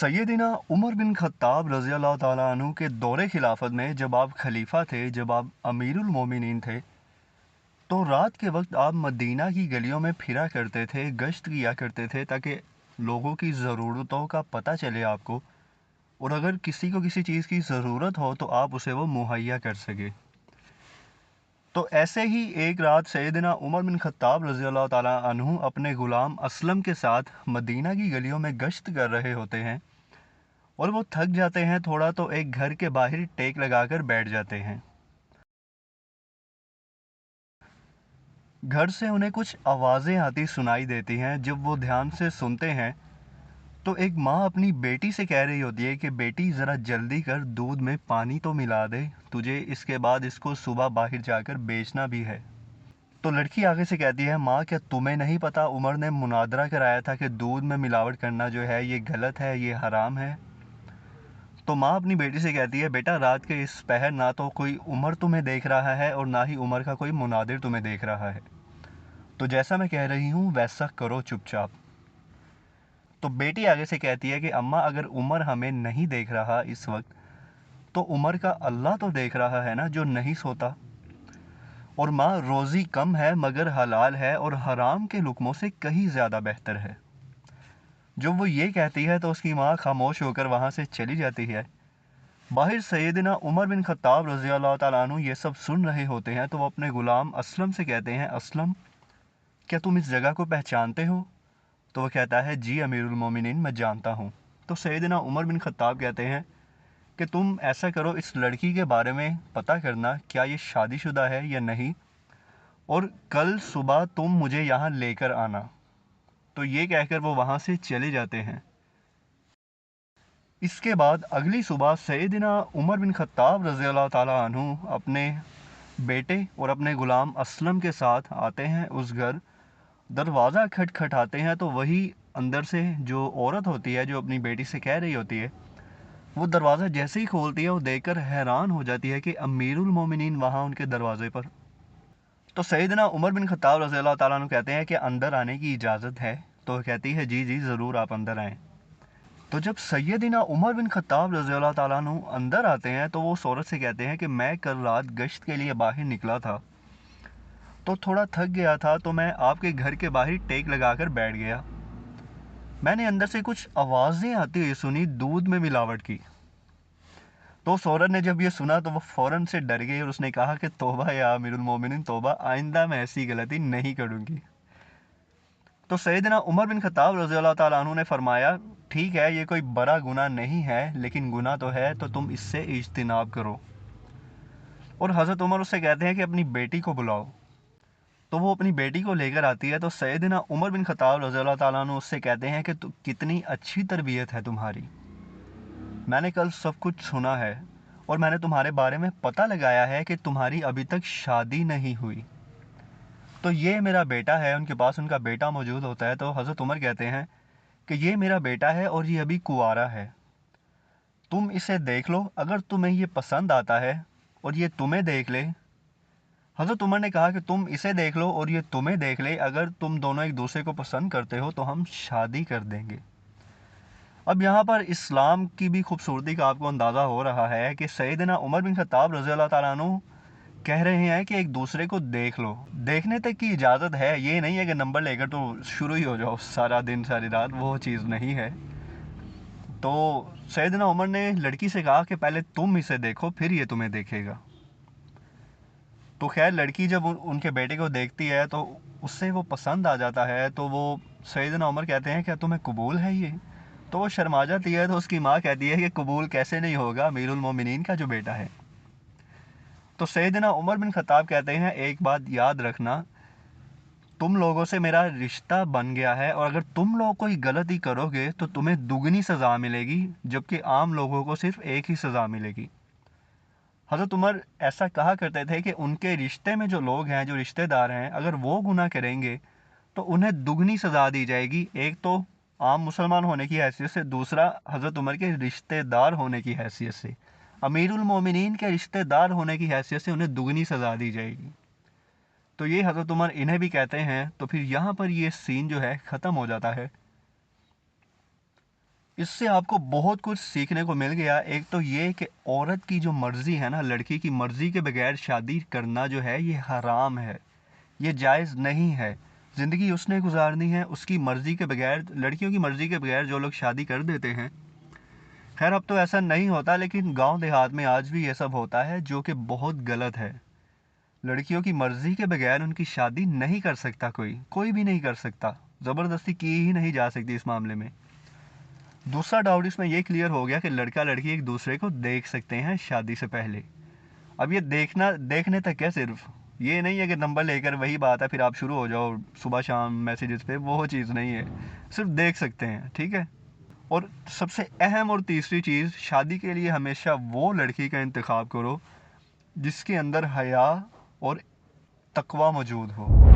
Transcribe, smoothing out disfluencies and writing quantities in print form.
सैयदना Umar bin Khattab रज़ी अल्लाह ताला अन्हु के दौरे खिलाफत में जब आप खलीफा थे, जब आप अमीरुल मोमिनीन थे, तो रात के वक्त आप मदीना की गलियों में फिरा करते थे, गश्त किया करते थे ताकि लोगों की ज़रूरतों का पता चले आपको, और अगर किसी को किसी चीज़ की ज़रूरत हो तो आप उसे वो मुहैया कर सके। तो ऐसे ही एक रात सैयदना उमर बिन खत्ताब रज़ी अल्लाह ताला अन्हु अपने ग़ुलाम असलम के साथ मदीना की गलियों में गश्त कर रहे होते हैं, और वो थक जाते हैं थोड़ा तो एक घर के बाहर टेक लगाकर बैठ जाते हैं। घर से उन्हें कुछ आवाज़ें आती सुनाई देती हैं। जब वो ध्यान से सुनते हैं तो एक माँ अपनी बेटी से कह रही होती है कि बेटी ज़रा जल्दी कर, दूध में पानी तो मिला दे, तुझे इसके बाद इसको सुबह बाहर जाकर बेचना भी है। तो लड़की आगे से कहती है, माँ क्या तुम्हें नहीं पता उमर ने मुनादरा कराया था कि दूध में मिलावट करना जो है ये गलत है, ये हराम है। तो माँ अपनी बेटी से कहती है, बेटा रात के इस पहर ना तो कोई उमर तुम्हें देख रहा है और ना ही उमर का कोई मुनादिर तुम्हें देख रहा है, तो जैसा मैं कह रही हूँ वैसा करो चुपचाप। तो बेटी आगे से कहती है कि अम्मा अगर उमर हमें नहीं देख रहा इस वक्त, तो उमर का अल्लाह तो देख रहा है ना, जो नहीं सोता। और माँ रोज़ी कम है मगर हलाल है और हराम के लुक़मों से कहीं ज़्यादा बेहतर है। जब वो ये कहती है तो उसकी माँ खामोश होकर वहाँ से चली जाती है। बाहर सैयदना उमर बिन खत्ताब रज़ी अल्लाह ताला अन्हु ये सब सुन रहे होते हैं, तो वो अपने ग़ुलाम असलम से कहते हैं, असलम क्या तुम इस जगह को पहचानते हो? तो वो कहता है, जी अमीरुल मोमिनीन मैं जानता हूँ। तो सैयदना उमर बिन खत्ताब कहते हैं कि तुम ऐसा करो, इस लड़की के बारे में पता करना क्या ये शादीशुदा है या नहीं, और कल सुबह तुम मुझे यहाँ लेकर आना। तो ये कहकर वो वहाँ से चले जाते हैं। इसके बाद अगली सुबह सैयदना उमर बिन खत्ताब रज़ी अल्लाह ताला अन्हु अपने बेटे और अपने ग़ुलाम असलम के साथ आते हैं उस घर। दरवाज़ा खटखटाते हैं तो वही अंदर से जो औरत होती है, जो अपनी बेटी से कह रही होती है, वो दरवाज़ा जैसे ही खोलती है वो देखकर हैरान हो जाती है कि अमीरुल मोमिनीन वहाँ उनके दरवाज़े पर। तो सैयदना उमर बिन खत्ताब रज़ी अल्लाह ताला अन्हु कहते हैं कि अंदर आने की इजाज़त है? तो वो कहती है, जी जी ज़रूर, आप अंदर आएँ। तो जब सैयदना उमर बिन खत्ताब रज़ी अल्लाह ताला अन्हु अंदर आते हैं तो वो उस औरत से कहते हैं कि मैं कल रात गश्त के लिए बाहर निकला था, तो थोड़ा थक गया था, तो मैं आपके घर के बाहर टेक लगाकर बैठ गया। मैंने अंदर से कुछ आवाज़ें आती हुई सुनी दूध में मिलावट की। तो उस औरत ने जब ये सुना तो वो फ़ौरन से डर गई और उसने कहा कि तौबा या अमीरुल मोमिनीन तौबा, आइंदा मैं ऐसी गलती नहीं करूँगी। तो सैयदना उमर बिन खत्ताब रज़ी अल्लाह ताला अन्हु ने फरमाया, ठीक है ये कोई बड़ा गुनाह नहीं है, लेकिन गुनाह तो है, तो तुम इससे इज्तिनाब करो। और हज़रत उमर उससे कहते हैं कि अपनी बेटी को बुलाओ। तो वो अपनी बेटी को लेकर आती है। तो सैयदना उमर बिन खत्ताब रज़ी अल्लाह ताला अन्हु उससे कहते हैं कि कितनी अच्छी तरबियत है तुम्हारी, मैंने कल सब कुछ सुना है और मैंने तुम्हारे बारे में पता लगाया है कि तुम्हारी अभी तक शादी नहीं हुई। तो ये मेरा बेटा है। उनके पास उनका बेटा मौजूद होता है। तो हज़रत उमर कहते हैं कि ये मेरा बेटा है और ये अभी कुंवारा है, तुम इसे देख लो, अगर तुम्हें ये पसंद आता है और ये तुम्हें देख ले। हज़रत उमर ने कहा कि तुम इसे देख लो और ये तुम्हें देख ले, अगर तुम दोनों एक दूसरे को पसंद करते हो तो हम शादी कर देंगे। अब यहाँ पर इस्लाम की भी खूबसूरती का आपको अंदाज़ा हो रहा है कि सैयदना उमर बिन खत्ताब रज़ी अल्लाह ताला अन्हु कह रहे हैं कि एक दूसरे को देख लो। देखने तक की इजाज़त है, ये नहीं है कि नंबर लेकर तो शुरू ही हो जाओ सारा दिन सारी रात, वो चीज़ नहीं है। तो सैयदना उमर ने लड़की से कहा कि पहले तुम इसे देखो फिर ये तुम्हें देखेगा। तो खैर लड़की जब उनके बेटे को देखती है तो उससे वो पसंद आ जाता है। तो वो सैयदना उमर कहते हैं, क्या तुम्हें कबूल है ये? तो वो शर्मा जाती है। तो उसकी माँ कहती है कि कबूल कैसे नहीं होगा, अमीरुल मोमिनीन का जो बेटा है। तो सैयदना उमर बिन खत्ताब कहते हैं, एक बात याद रखना, तुम लोगों से मेरा रिश्ता बन गया है और अगर तुम लोग कोई गलती करोगे तो तुम्हें दुगनी सज़ा मिलेगी, जबकि आम लोगों को सिर्फ एक ही सज़ा मिलेगी। हज़रत उमर ऐसा कहा करते थे कि उनके रिश्ते में जो लोग हैं, जो रिश्तेदार हैं, अगर वो गुनाह करेंगे तो उन्हें दुगनी सज़ा दी जाएगी। एक तो आम मुसलमान होने की हैसियत से, दूसरा हज़रत उमर के रिश्तेदार होने की हैसियत से, अमीरुल मोमिनीन के रिश्तेदार होने की हैसियत से उन्हें दुगनी सज़ा दी जाएगी। तो ये हज़रत उमर इन्हें भी कहते हैं। तो फिर यहाँ पर ये सीन जो है ख़त्म हो जाता है। इससे आपको बहुत कुछ सीखने को मिल गया। एक तो ये कि औरत की जो मर्ज़ी है ना, लड़की की मर्ज़ी के बगैर शादी करना जो है ये हराम है, ये जायज़ नहीं है। ज़िंदगी उसने गुजारनी है, उसकी मर्ज़ी के बगैर, लड़कियों की मर्ज़ी के बगैर जो लोग शादी कर देते हैं। खैर अब तो ऐसा नहीं होता, लेकिन गांव देहात में आज भी ये सब होता है, जो कि बहुत गलत है। लड़कियों की मर्ज़ी के बगैर उनकी शादी नहीं कर सकता कोई, कोई भी नहीं कर सकता। ज़बरदस्ती की ही नहीं जा सकती इस मामले में। दूसरा डाउट इसमें ये क्लियर हो गया कि लड़का लड़की एक दूसरे को देख सकते हैं शादी से पहले। अब ये देखना, देखने तक है सिर्फ, ये नहीं है कि नंबर लेकर वही बात है फिर आप शुरू हो जाओ सुबह शाम मैसेजेस पे, वो चीज़ नहीं है। सिर्फ देख सकते हैं, ठीक है। और सबसे अहम और तीसरी चीज़, शादी के लिए हमेशा वो लड़की का इंतखाब करो जिसके अंदर हया और तकवा मौजूद हो।